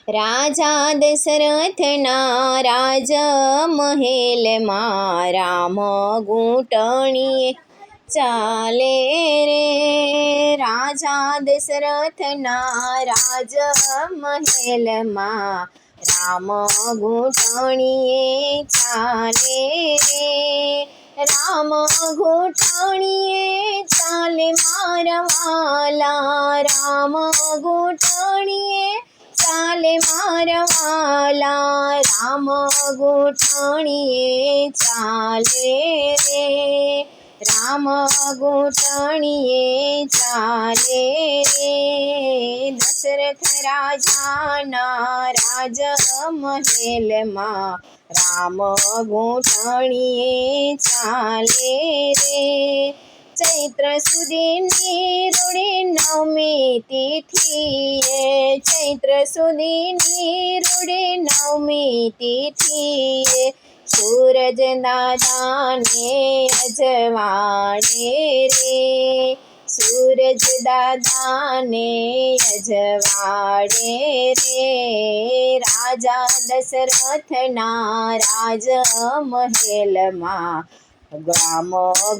રાજા દશરથના રાજ મહેલમાં રામ ઘૂંટણીએ ચાલે રે। રાજા દશરથના રાજ મહેલમાં રામ ઘૂંટણીએ ચાલે રે। રામ ઘૂંટણીએ ચાલે મારા વાલા, રામ ઘૂંટણીએ ચાલે મારા વાલા, રામ ઘૂંટણીએ ચાલે રે। રામ ઘૂંટણીએ ચાલે રે। દશરથ રાજાના રાજ મહેલમાં રામ ઘૂંટણીએ ચાલે રે। ચૈત્ર સુદીની રૂડી નવમી તિથિએ, ચૈત્ર સુદીની રૂડી નવમી તિથિએ સૂરજ દાદાને અજવાળે રે। સૂરજ દાદાને અજવાળે રે। રાજા દશરથના રાજ મહેલમાં રામ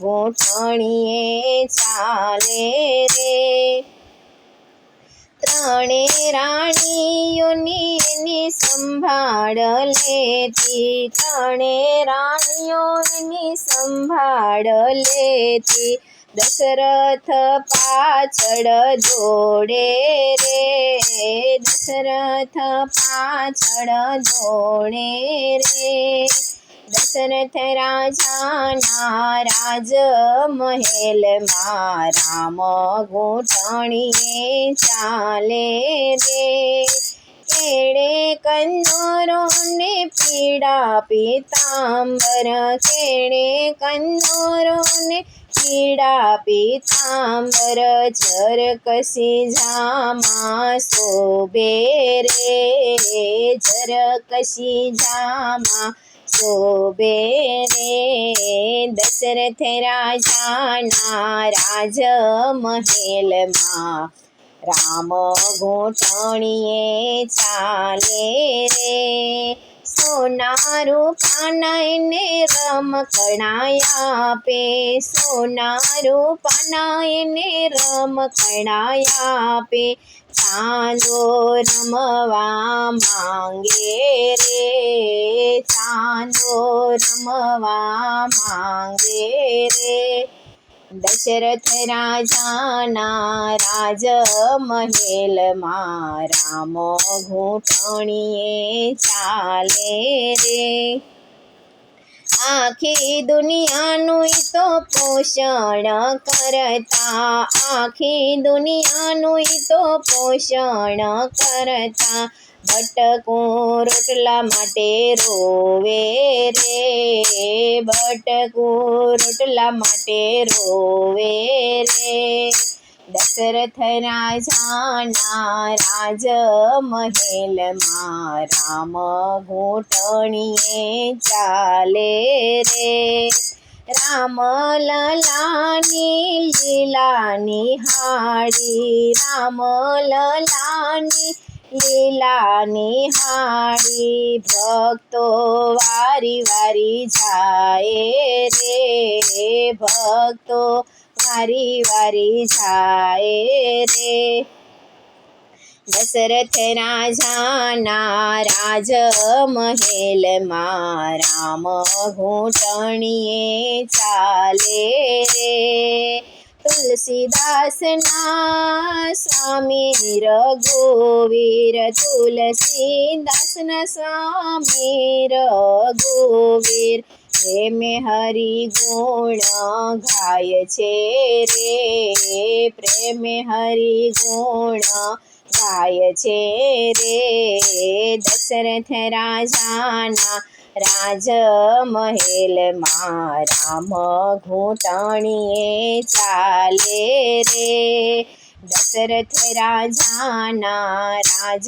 ઘૂંટણીએ ચાલે રે। ત્રણે રાણીઓની એની સંભાળ લેતી, ત્રણે રાણીઓ એની સંભાળ લેતી, દશરથ પાછળ દોડે રે। દશરથ પાછળ દોડે રે। દશરથ રાજાના રાજ મહેલમાં રામ ઘૂંટણીએ ચાલે રે। કેળે કંદોરોને પીળા પીતાંબર, કેળે કંદોરોને પીળા પીતાંબર ઝરકસી જામાં શોભે રે। ઝરકસી જામાં શોભે રે। દશરથ રાજાના રાજ મહેલમાં રામ ઘૂંટણીએ ચાલે રે। સોના રૂપાના એને રમકડાં આપે, સોના રૂપાના એને રમકડાં આપે, ચાંદો રમવા માંગે રે। ચાંદો રમવા માંગે રે। દશરથ રાજાના રાજ મહેલમાં રામ ઘૂંટણીએ ચાલે રે। આખી દુનિયાનું ઈ તો પોષણ કરતા, આખી દુનિયાનું ઈ તો પોષણ કરતા, બટકું રોટલા માટે રોવે રે। બટકું રોટલા માટે રોવે રે। દશરથ રાજાના રાજ મહેલમાં રામ ઘૂંટણીએ ચાલે રે। રામ લલાની લીલા નિહાળી, રામ લલાની લીલા નિહાળી, ભક્તો વારી વારી જાય રે। ભક્તો વારી વારી જાય રે। દશરથ રાજાના રાજ મહેલમાં રામ ઘૂંટણીએ ચાલે રે। તુલસીદાસના સ્વામી રઘુવીર, તુલસીદાસના સ્વામી રઘુવીર પ્રેમે હરિ ગુણ ગાય છે રે। પ્રેમે હરિ ગુણ ગાય છે રે। દશરથ રાજાના રાજ મહેલમાં રામ ઘૂંટણીએ ચાલે રે। દશરથ રાજાના રાજ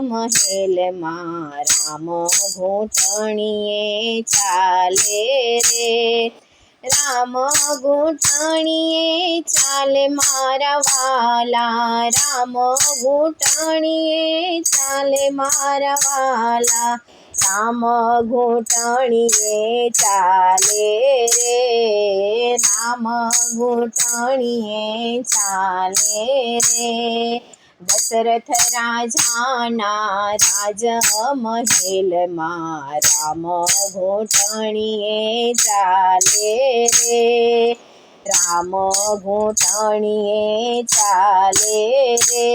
મહેલમાં રામ ઘૂંટણીએ ચાલે રે। રામ ઘૂંટણીએ ચાલે મારા વાલા, રામ ઘૂંટણીએ ચાલે મારા વાલા, રામ ઘૂંટણીએ ચાલે રે, રામ ઘૂંટણીએ ચાલે રે. દશરથ રાજાના રાજ મહેલમાં રામ ઘૂંટણીએ ચાલે રે, રામ ઘૂંટણીએ ચાલે રે.